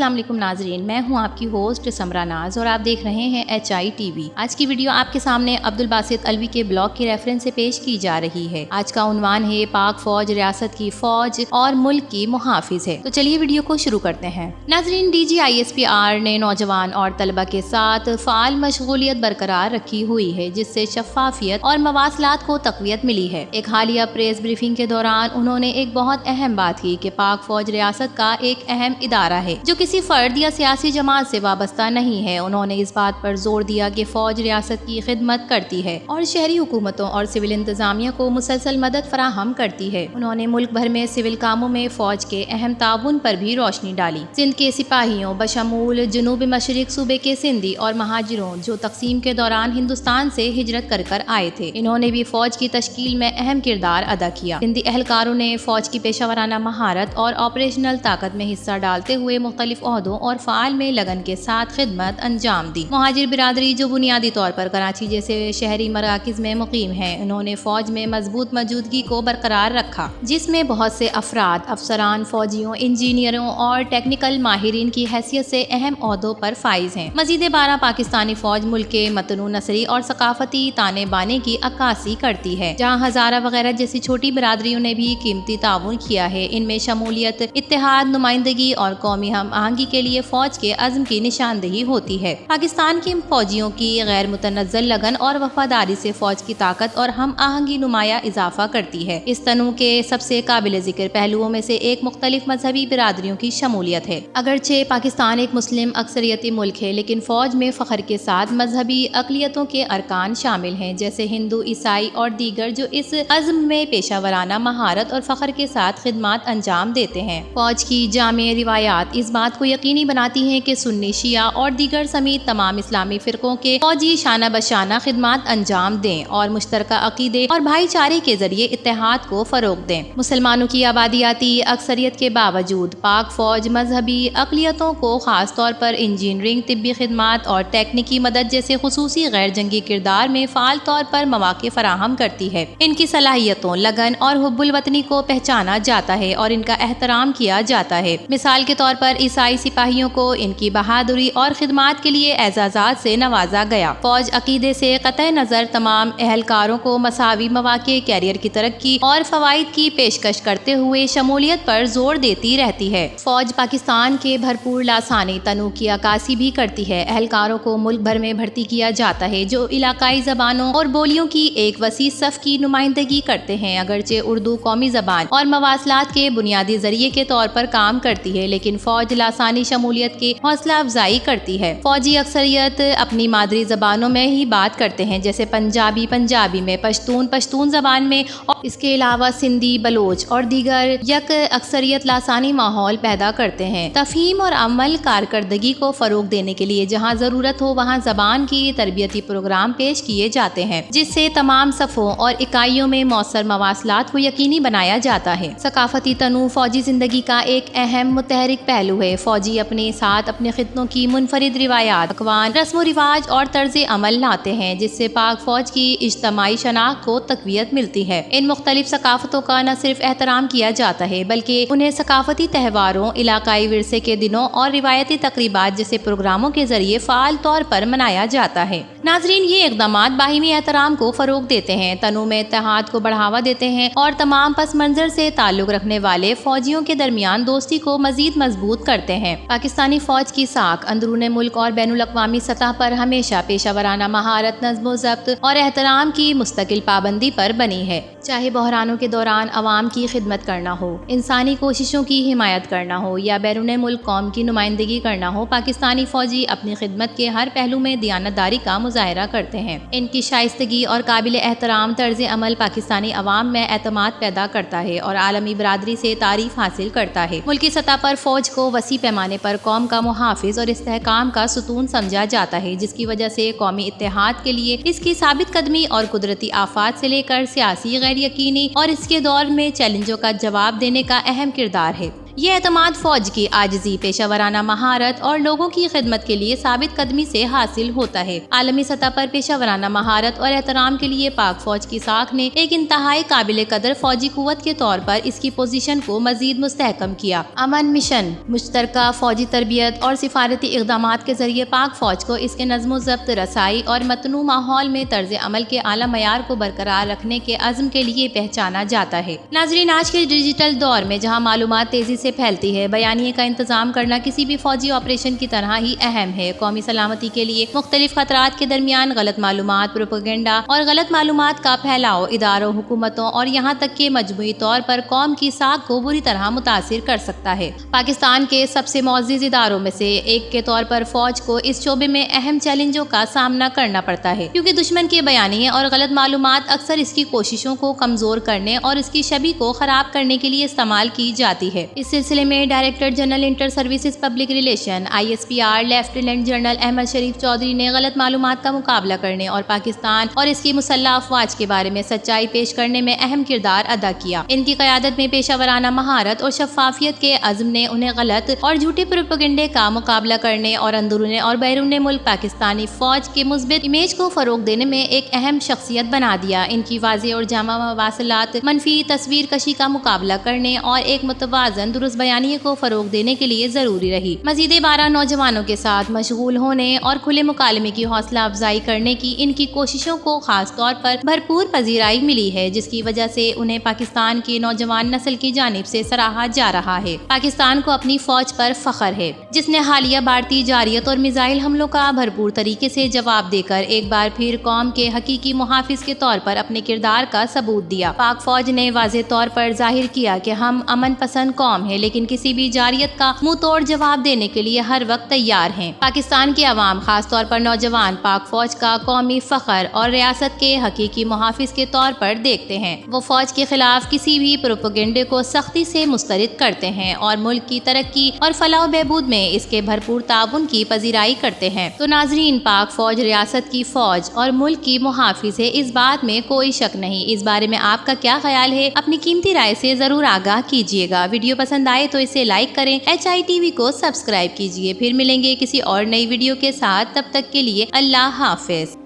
السلام علیکم ناظرین، میں ہوں آپ کی ہوسٹ سمرا ناز اور آپ دیکھ رہے ہیں HI TV۔ آج کی ویڈیو آپ کے سامنے عبدالباسط الوی کے بلاگ کے ریفرنس سے پیش کی جا رہی ہے۔ آج کا عنوان ہے پاک فوج ریاست کی فوج اور ملک کی محافظ ہے۔ تو چلیے ویڈیو کو شروع کرتے ہیں۔ ناظرین، DGISPR نے نوجوان اور طلبہ کے ساتھ فعال مشغولیت برقرار رکھی ہوئی ہے، جس سے شفافیت اور مواصلات کو تقویت ملی ہے۔ ایک حالیہ پریس بریفنگ کے دوران انہوں نے ایک بہت اہم بات کی کہ پاک فوج ریاست کا ایک اہم ادارہ ہے جو کسی فرد یا سیاسی جماعت سے وابستہ نہیں ہے۔ انہوں نے اس بات پر زور دیا کہ فوج ریاست کی خدمت کرتی ہے اور شہری حکومتوں اور سول انتظامیہ کو مسلسل مدد فراہم کرتی ہے۔ انہوں نے ملک بھر میں سول کاموں میں فوج کے اہم تعاون پر بھی روشنی ڈالی۔ سندھ کے سپاہیوں بشمول جنوب مشرق صوبے کے سندھی اور مہاجروں جو تقسیم کے دوران ہندوستان سے ہجرت کر آئے تھے، انہوں نے بھی فوج کی تشکیل میں اہم کردار ادا کیا۔ سندھی اہلکاروں نے فوج کی پیشہ ورانہ مہارت اور آپریشنل طاقت میں حصہ ڈالتے ہوئے مختلف عہدوں اور فعال میں لگن کے ساتھ خدمت انجام دی۔ مہاجر برادری جو بنیادی طور پر کراچی جیسے شہری مراکز میں مقیم ہے، انہوں نے فوج میں مضبوط موجودگی کو برقرار رکھا، جس میں بہت سے افراد افسران، فوجیوں، انجینئروں اور ٹیکنیکل ماہرین کی حیثیت سے اہم عہدوں پر فائز ہیں۔ مزید 12 پاکستانی فوج ملک کے متنوع نسلی اور ثقافتی تانے بانے کی عکاسی کرتی ہے، جہاں ہزارہ وغیرہ جیسی چھوٹی برادریوں نے بھی قیمتی تعاون کیا ہے۔ ان میں شمولیت، اتحاد، نمائندگی اور قومی ہم آہنگی کے لیے فوج کے عزم کی نشاندہی ہوتی ہے۔ پاکستان کے فوجیوں کی غیر متنزل لگن اور وفاداری سے فوج کی طاقت اور ہم آہنگی نمایاں اضافہ کرتی ہے۔ اس تنوع کے سب سے قابل ذکر پہلوؤں میں سے ایک مختلف مذہبی برادریوں کی شمولیت ہے۔ اگرچہ پاکستان ایک مسلم اکثریتی ملک ہے، لیکن فوج میں فخر کے ساتھ مذہبی اقلیتوں کے ارکان شامل ہیں، جیسے ہندو، عیسائی اور دیگر، جو اس عزم میں پیشہ ورانہ مہارت اور فخر کے ساتھ خدمات انجام دیتے ہیں۔ فوج کی جامع روایات اس بات کو یقینی بناتی ہیں کہ سنی، شیعہ اور دیگر سمیت تمام اسلامی فرقوں کے فوجی شانہ بشانہ خدمات انجام دیں اور مشترکہ عقیدے اور بھائی چارے کے ذریعے اتحاد کو فروغ دیں۔ مسلمانوں کی آبادیاتی اکثریت کے باوجود پاک فوج مذہبی اقلیتوں کو خاص طور پر انجینئرنگ، طبی خدمات اور تکنیکی مدد جیسے خصوصی غیر جنگی کردار میں فعال طور پر مواقع فراہم کرتی ہے۔ ان کی صلاحیتوں، لگن اور حب الوطنی کو پہچانا جاتا ہے اور ان کا احترام کیا جاتا ہے۔ مثال کے طور پر عیسائی سپاہیوں کو ان کی بہادری اور خدمات کے لیے اعزازات سے نوازا گیا۔ فوج عقیدے سے قطع نظر تمام اہلکاروں کو مساوی مواقع، کیریئر کی ترقی اور فوائد کی پیشکش کرتے ہوئے شمولیت پر زور دیتی رہتی ہے۔ فوج پاکستان کے بھرپور لاسانی تنوع کی عکاسی بھی کرتی ہے۔ اہلکاروں کو ملک بھر میں بھرتی کیا جاتا ہے جو علاقائی زبانوں اور بولیوں کی ایک وسیع صف کی نمائندگی کرتے ہیں۔ اگرچہ اردو قومی زبان اور مواصلات کے بنیادی ذریعے کے طور پر کام کرتی ہے، لیکن فوج لاسانی شمولیت کی حوصلہ افزائی کرتی ہے۔ فوجی اکثریت اپنی مادری زبانوں میں ہی بات کرتے ہیں، جیسے پنجابی میں، پشتون زبان میں، اور اس کے علاوہ سندھی، بلوچ اور دیگر یک اکثریت لاسانی ماحول پیدا کرتے ہیں۔ تفہیم اور عمل کارکردگی کو فروغ دینے کے لیے جہاں ضرورت ہو وہاں زبان کی تربیتی پروگرام پیش کیے جاتے ہیں، جس سے تمام صفوں اور اکائیوں میں مؤثر مواصلات کو یقینی بنایا جاتا ہے۔ ثقافتی تنوع فوجی زندگی کا ایک اہم متحرک پہلو ہے۔ فوجی اپنے ساتھ اپنے خطوں کی منفرد روایات، پکوان، رسم و رواج اور طرز عمل لاتے ہیں، جس سے پاک فوج کی اجتماعی شناخت کو تقویت ملتی ہے۔ ان مختلف ثقافتوں کا نہ صرف احترام کیا جاتا ہے بلکہ انہیں ثقافتی تہواروں، علاقائی ورثے کے دنوں اور روایتی تقریبات جیسے پروگراموں کے ذریعے فعال طور پر منایا جاتا ہے۔ ناظرین، یہ اقدامات باہمی احترام کو فروغ دیتے ہیں، تنوع میں اتحاد کو بڑھاوا دیتے ہیں اور تمام پس منظر سے تعلق رکھنے والے فوجیوں کے درمیان دوستی کو مزید مضبوط کرتے ہیں۔ پاکستانی فوج کی ساکھ اندرون ملک اور بین الاقوامی سطح پر ہمیشہ پیشہ ورانہ مہارت، نظم و ضبط اور احترام کی مستقل پابندی پر بنی ہے۔ چاہے بحرانوں کے دوران عوام کی خدمت کرنا ہو، انسانی کوششوں کی حمایت کرنا ہو یا بیرون ملک قوم کی نمائندگی کرنا ہو، پاکستانی فوجی اپنی خدمت کے ہر پہلو میں دیانتداری کا مظاہرہ کرتے ہیں۔ ان کی شائستگی اور قابل احترام طرز عمل پاکستانی عوام میں اعتماد پیدا کرتا ہے اور عالمی برادری سے تعریف حاصل کرتا ہے۔ ملکی سطح پر فوج کو وسیع پیمانے پر قوم کا محافظ اور استحکام کا ستون سمجھا جاتا ہے، جس کی وجہ سے قومی اتحاد کے لیے اس کی ثابت قدمی اور قدرتی آفات سے لے کر سیاسی غیر یقینی اور اس کے دور میں چیلنجوں کا جواب دینے کا اہم کردار ہے۔ یہ اعتماد فوج کی عاجزی، پیشہ ورانہ مہارت اور لوگوں کی خدمت کے لیے ثابت قدمی سے حاصل ہوتا ہے۔ عالمی سطح پر پیشہ ورانہ مہارت اور احترام کے لیے پاک فوج کی ساکھ نے ایک انتہائی قابل قدر فوجی قوت کے طور پر اس کی پوزیشن کو مزید مستحکم کیا۔ امن مشن، مشترکہ فوجی تربیت اور سفارتی اقدامات کے ذریعے پاک فوج کو اس کے نظم و ضبط، رسائی اور متنوع ماحول میں طرز عمل کے اعلیٰ معیار کو برقرار رکھنے کے عزم کے لیے پہچانا جاتا ہے۔ ناظرین، آج کے ڈیجیٹل دور میں جہاں معلومات تیزی سے پھیلتی ہے، بیانیے کا انتظام کرنا کسی بھی فوجی آپریشن کی طرح ہی اہم ہے۔ قومی سلامتی کے لیے مختلف خطرات کے درمیان غلط معلومات، پروپیگنڈا اور غلط معلومات کا پھیلاؤ اداروں، حکومتوں اور یہاں تک کہ مجموعی طور پر قوم کی ساکھ کو بری طرح متاثر کر سکتا ہے۔ پاکستان کے سب سے معزز اداروں میں سے ایک کے طور پر فوج کو اس شعبے میں اہم چیلنجوں کا سامنا کرنا پڑتا ہے، کیونکہ دشمن کے بیانیے اور غلط معلومات اکثر اس کی کوششوں کو کمزور کرنے اور اس کی چھبی کو خراب کرنے کے لیے استعمال کی جاتی ہے۔ اس سلسلے میں director general inter services public relation ISPR lieutenant general Ahmed Sharif Chaudhry نے غلط معلومات کا مقابلہ کرنے اور پاکستان اور اس کی مسلح افواج کے بارے میں سچائی پیش کرنے میں اہم کردار ادا کیا۔ ان کی قیادت میں پیشہ ورانہ مہارت اور شفافیت کے عزم نے انہیں غلط اور جھوٹے پروپیگنڈے کا مقابلہ کرنے اور اندرون اور بیرون ملک پاکستانی فوج کے مثبت امیج کو فروغ دینے میں ایک اہم شخصیت بنا دیا۔ ان کی واضح اور جامع مواصلات منفی تصویر کشی کا مقابلہ کرنے اور ایک متوازن درست بیانیے کو فروغ دینے کے لیے ضروری رہی۔ مزید 12 نوجوانوں کے ساتھ مشغول ہونے اور کھلے مکالمے کی حوصلہ افزائی کرنے کی ان کی کوششوں کو خاص طور پر بھرپور پذیرائی ملی ہے، جس کی وجہ سے انہیں پاکستان کی نوجوان نسل کی جانب سے سراہا جا رہا ہے۔ پاکستان کو اپنی فوج پر فخر ہے، جس نے حالیہ بھارتی جارحیت اور میزائل حملوں کا بھرپور طریقے سے جواب دے کر ایک بار پھر قوم کے حقیقی محافظ کے طور پر اپنے کردار کا ثبوت دیا۔ پاک فوج نے واضح طور پر ظاہر کیا کہ ہم امن پسند قوم ہیں، لیکن کسی بھی جارحیت کا منہ توڑ جواب دینے کے لیے ہر وقت تیار ہیں۔ پاکستان کے عوام، خاص طور پر نوجوان، پاک فوج کا قومی فخر اور ریاست کے حقیقی محافظ کے طور پر دیکھتے ہیں۔ وہ فوج کے خلاف کسی بھی پروپیگنڈے کو سختی سے مسترد کرتے ہیں اور ملک کی ترقی اور فلاح و بہبود میں اس کے بھرپور تعاون کی پذیرائی کرتے ہیں۔ تو ناظرین، پاک فوج ریاست کی فوج اور ملک کی محافظ ہے، اس بات میں کوئی شک نہیں۔ اس بارے میں آپ کا کیا خیال ہے؟ اپنی قیمتی رائے سے ضرور آگاہ کیجیے گا۔ ویڈیو پسند آئے تو اسے لائک کریں، HITV کو سبسکرائب کیجیے۔ پھر ملیں گے کسی اور نئی ویڈیو کے ساتھ، تب تک کے لیے اللہ حافظ۔